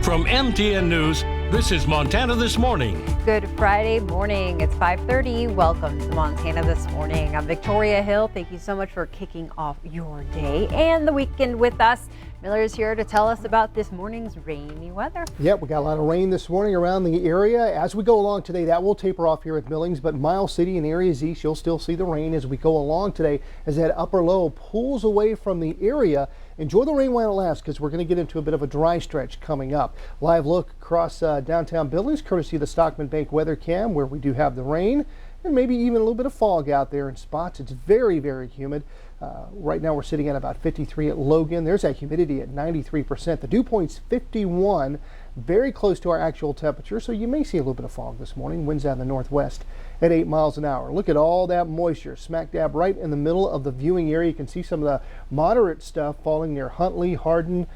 From MTN News, this is Montana This Morning. Good Friday morning. It's 5:30. Welcome to Montana This Morning. I'm Victoria Hill. Thank you so much for kicking off your day and the weekend with us. Miller is here to tell us about this morning's rainy weather. Yep, we got a lot of rain this morning around the area. As we go along today, that will taper off here at Billings, but Miles City and areas east, you'll still see the rain as we go along today as that upper low pulls away from the area. Enjoy the rain while it lasts because we're going to get into a bit of a dry stretch coming up. Live look across downtown Billings, courtesy of the Stockman Bank weather cam, where we do have the rain and maybe even a little bit of fog out there in spots. It's very, very humid. Right now we're sitting at about 53 at Logan. There's that humidity at 93%. The dew point's 51, very close to our actual temperature, so you may see a little bit of fog this morning. Winds out of the northwest at 8 miles an hour. Look at all that moisture smack dab right in the middle of the viewing area. You can see some of the moderate stuff falling near Huntley, Hardin,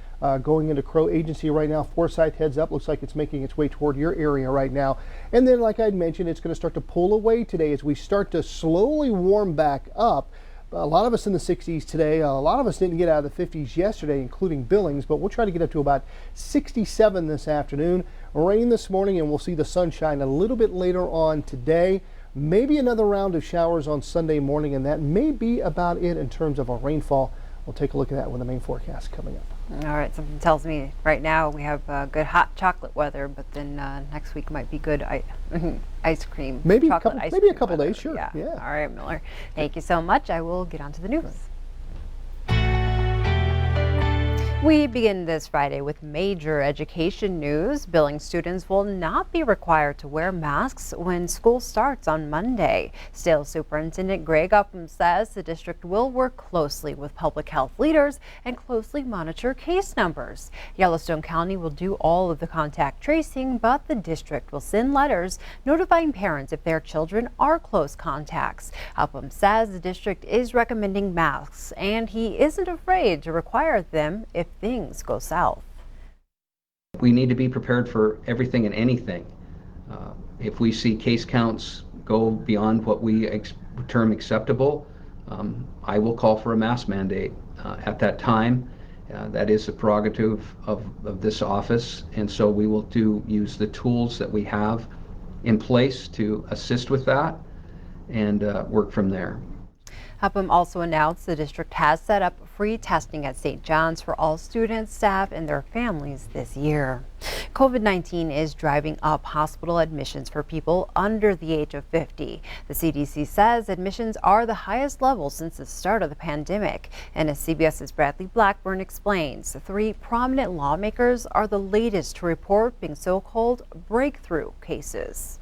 going into Crow Agency right now. Forsyth heads up. Looks like it's making its way toward your area right now. And then, like I'd mentioned, it's going to start to pull away today as we start to slowly warm back up. A lot of us in the 60s today. A lot of us didn't get out of the 50s yesterday, including Billings, but we'll try to get up to about 67 this afternoon. Rain this morning, and we'll see the sunshine a little bit later on today. Maybe another round of showers on Sunday morning, and that may be about it in terms of a rainfall. We'll take a look at that when the main forecast coming up. All right, something tells me right now we have good hot chocolate weather, but then next week might be good ice cream. Maybe a chocolate couple, ice maybe a cream couple weather. days, sure. Yeah. Yeah. All right, Miller. Thank you so much. I will get on to the news. We begin this Friday with major education news. Billings students will not be required to wear masks when school starts on Monday. Sales Superintendent Greg Upham says the district will work closely with public health leaders and closely monitor case numbers. Yellowstone County will do all of the contact tracing, but the district will send letters notifying parents if their children are close contacts. Upham says the district is recommending masks, and he isn't afraid to require them if things go south. We need to be prepared for everything and anything. If we see case counts go beyond what we term acceptable, I will call for a mask mandate at that time. That is the prerogative of this office, and so we will use the tools that we have in place to assist with that and work from there. Upham also announced the district has set up free testing at St. John's for all students, staff, and their families this year. COVID-19 is driving up hospital admissions for people under the age of 50. The CDC says admissions are the highest level since the start of the pandemic. And as CBS's Bradley Blackburn explains, the 3 prominent lawmakers are the latest to report being so-called breakthrough cases.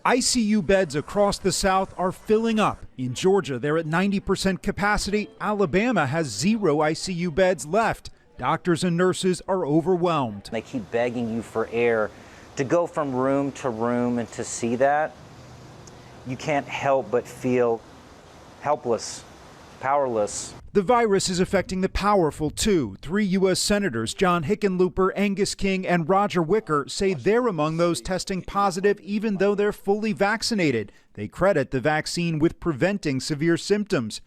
ICU beds across the South are filling up. In Georgia, they're at 90% capacity. Alabama has 0 ICU beds left. Doctors and nurses are overwhelmed. They keep begging you for air. To go from room to room and to see that, you can't help but feel helpless, powerless. The virus is affecting the powerful, too. 3 U.S. Senators, John Hickenlooper, Angus King, and Roger Wicker, say they're among those testing positive even though they're fully vaccinated. They credit the vaccine with preventing severe symptoms.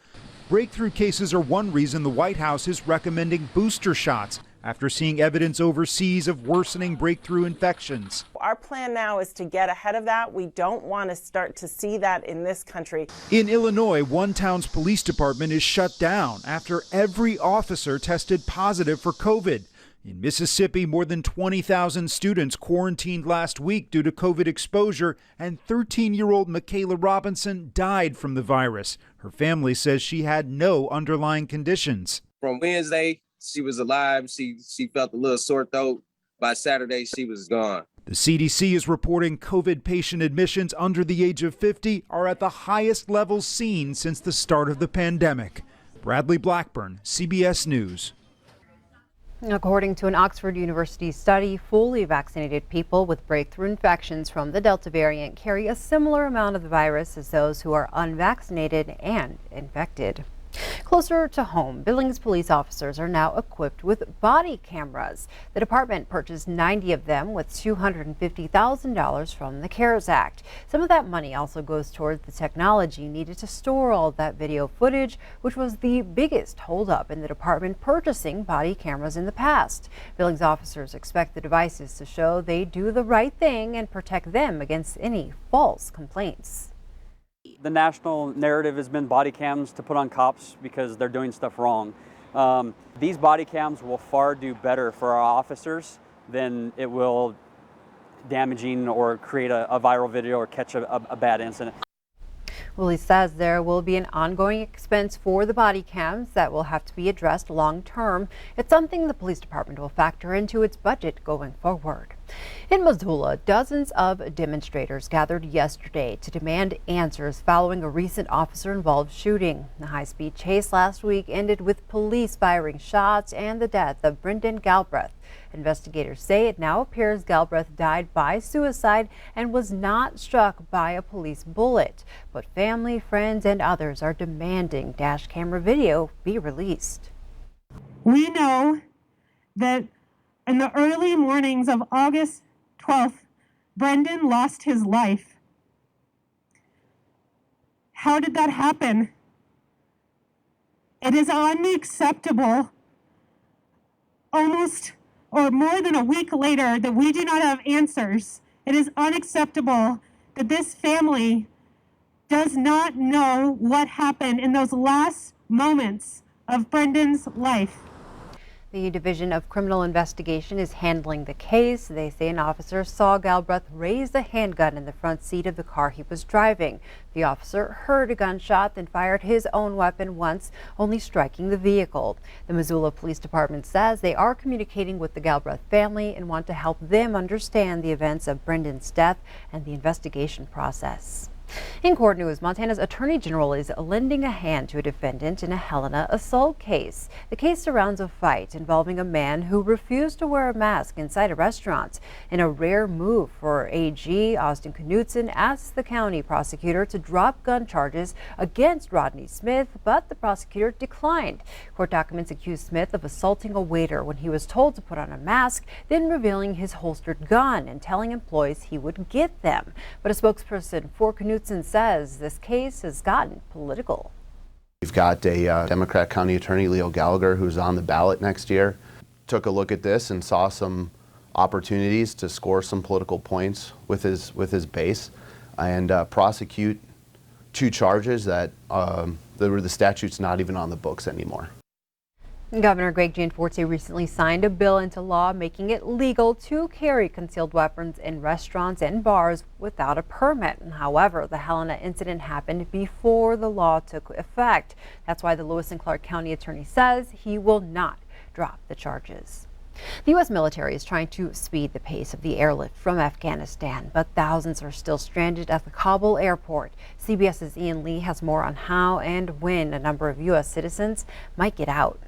Breakthrough cases are one reason the White House is recommending booster shots after seeing evidence overseas of worsening breakthrough infections. Our plan now is to get ahead of that. We don't want to start to see that in this country. In Illinois, one town's police department is shut down after every officer tested positive for COVID. In Mississippi, more than 20,000 students quarantined last week due to COVID exposure, and 13-year-old Michaela Robinson died from the virus. Her family says she had no underlying conditions. From Wednesday, she was alive. She felt a little sore throat. By Saturday, she was gone. The CDC is reporting COVID patient admissions under the age of 50 are at the highest levels seen since the start of the pandemic. Bradley Blackburn, CBS News. According to an Oxford University study, fully vaccinated people with breakthrough infections from the Delta variant carry a similar amount of the virus as those who are unvaccinated and infected. Closer to home, Billings police officers are now equipped with body cameras. The department purchased 90 of them with $250,000 from the CARES Act. Some of that money also goes towards the technology needed to store all that video footage, which was the biggest holdup in the department purchasing body cameras in the past. Billings officers expect the devices to show they do the right thing and protect them against any false complaints. The national narrative has been body cams to put on cops because they're doing stuff wrong. These body cams will far do better for our officers than it will damaging or create a viral video or catch a bad incident. Well, he says there will be an ongoing expense for the body cams that will have to be addressed long term. It's something the police department will factor into its budget going forward. In Missoula, dozens of demonstrators gathered yesterday to demand answers following a recent officer-involved shooting. The high-speed chase last week ended with police firing shots and the death of Brendan Galbraith. Investigators say it now appears Galbraith died by suicide and was not struck by a police bullet. But family, friends, and others are demanding dash camera video be released. We know that in the early mornings of August 12th, Brendan lost his life. How did that happen? It is unacceptable, almost or more than a week later, that we do not have answers. It is unacceptable that this family does not know what happened in those last moments of Brendan's life. The Division of Criminal Investigation is handling the case. They say an officer saw Galbraith raise a handgun in the front seat of the car he was driving. The officer heard a gunshot, then fired his own weapon once, only striking the vehicle. The Missoula Police Department says they are communicating with the Galbraith family and want to help them understand the events of Brendan's death and the investigation process. In court news, Montana's Attorney General is lending a hand to a defendant in a Helena assault case. The case surrounds a fight involving a man who refused to wear a mask inside a restaurant. In a rare move for AG, Austin Knutson asked the county prosecutor to drop gun charges against Rodney Smith, but the prosecutor declined. Court documents accuse Smith of assaulting a waiter when he was told to put on a mask, then revealing his holstered gun and telling employees he would get them. But a spokesperson for Knutson says this case has gotten political. We've got a Democrat County Attorney, Leo Gallagher, who's on the ballot next year. Took a look at this and saw some opportunities to score some political points with his base and prosecute two charges that the statute's not even on the books anymore. Governor Greg Gianforte recently signed a bill into law making it legal to carry concealed weapons in restaurants and bars without a permit. However, the Helena incident happened before the law took effect. That's why the Lewis and Clark County Attorney says he will not drop the charges. The U.S. military is trying to speed the pace of the airlift from Afghanistan, but thousands are still stranded at the Kabul airport. CBS's Ian Lee has more on how and when a number of U.S. citizens might get out.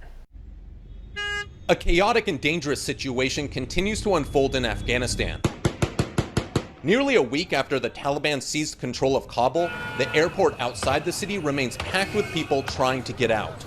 A chaotic and dangerous situation continues to unfold in Afghanistan. Nearly a week after the Taliban seized control of Kabul, the airport outside the city remains packed with people trying to get out.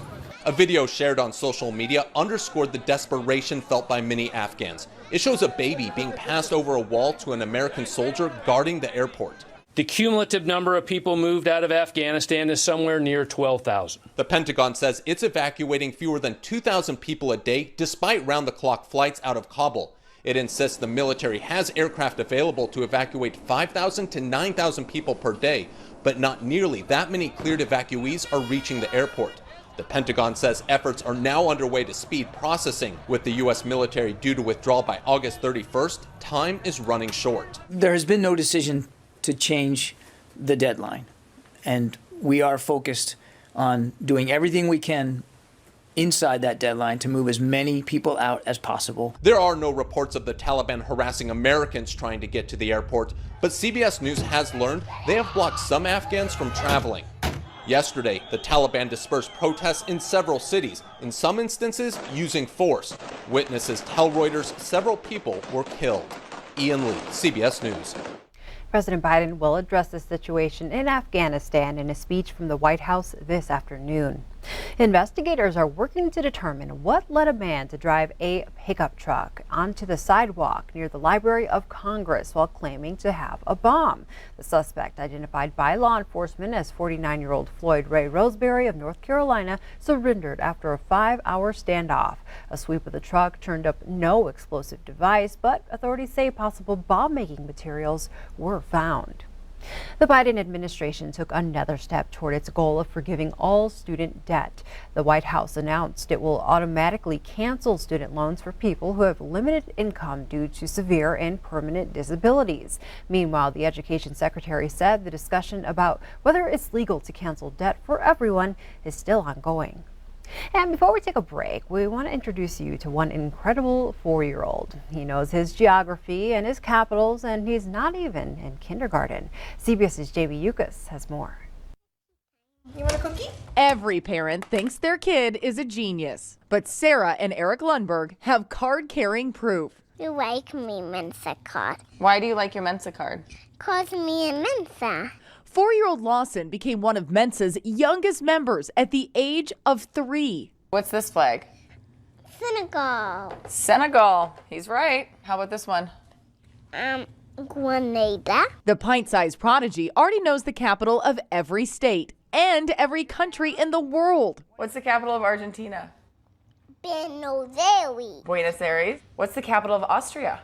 A video shared on social media underscored the desperation felt by many Afghans. It shows a baby being passed over a wall to an American soldier guarding the airport. The cumulative number of people moved out of Afghanistan is somewhere near 12,000. The Pentagon says it's evacuating fewer than 2,000 people a day despite round-the-clock flights out of Kabul. It insists the military has aircraft available to evacuate 5,000 to 9,000 people per day, but not nearly that many cleared evacuees are reaching the airport. The Pentagon says efforts are now underway to speed processing. With the U.S. military due to withdraw by August 31st, time is running short. There has been no decision to change the deadline, and we are focused on doing everything we can inside that deadline to move as many people out as possible. There are no reports of the Taliban harassing Americans trying to get to the airport, but CBS News has learned they have blocked some Afghans from traveling. Yesterday, the Taliban dispersed protests in several cities, in some instances using force. Witnesses tell Reuters several people were killed. Ian Lee, CBS News. President Biden will address the situation in Afghanistan in a speech from the White House this afternoon. Investigators are working to determine what led a man to drive a pickup truck onto the sidewalk near the Library of Congress while claiming to have a bomb. The suspect, identified by law enforcement as 49-year-old Floyd Ray Roseberry of North Carolina, surrendered after a 5-hour standoff. A sweep of the truck turned up no explosive device, but authorities say possible bomb-making materials were found. The Biden administration took another step toward its goal of forgiving all student debt. The White House announced it will automatically cancel student loans for people who have limited income due to severe and permanent disabilities. Meanwhile, the Education Secretary said the discussion about whether it's legal to cancel debt for everyone is still ongoing. And before we take a break, we want to introduce you to one incredible 4-year-old. He knows his geography and his capitals, and he's not even in kindergarten. CBS's Jamie Yukas has more. You want a cookie? Every parent thinks their kid is a genius, but Sarah and Eric Lundberg have card-carrying proof. You like me Mensa card. Why do you like your Mensa card? Cause me a Mensa. 4-year-old Lawson became one of Mensa's youngest members at the age of 3. What's this flag? Senegal. Senegal. He's right. How about this one? Grenada. The pint-sized prodigy already knows the capital of every state and every country in the world. What's the capital of Argentina? Buenos Aires. Buenos Aires. What's the capital of Austria?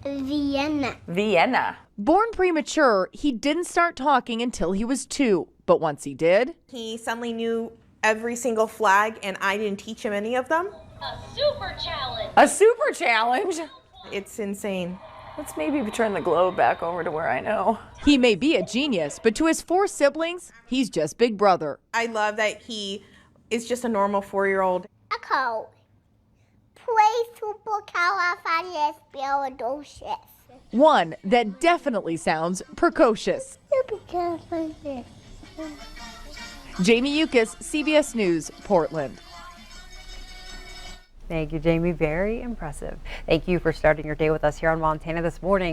Vienna. Vienna. Born premature, he didn't start talking until he was 2. But once he did, he suddenly knew every single flag, and I didn't teach him any of them. A super challenge. A super challenge? It's insane. Let's maybe turn the globe back over to where I know. He may be a genius, but to his 4 siblings, he's just big brother. I love that he is just a normal 4-year-old. Echo. Play supercalifragilisticexpialidocious. One that definitely sounds precocious. Jamie Yukas, CBS News, Portland. Thank you, Jamie. Very impressive. Thank you for starting your day with us here on Montana This Morning.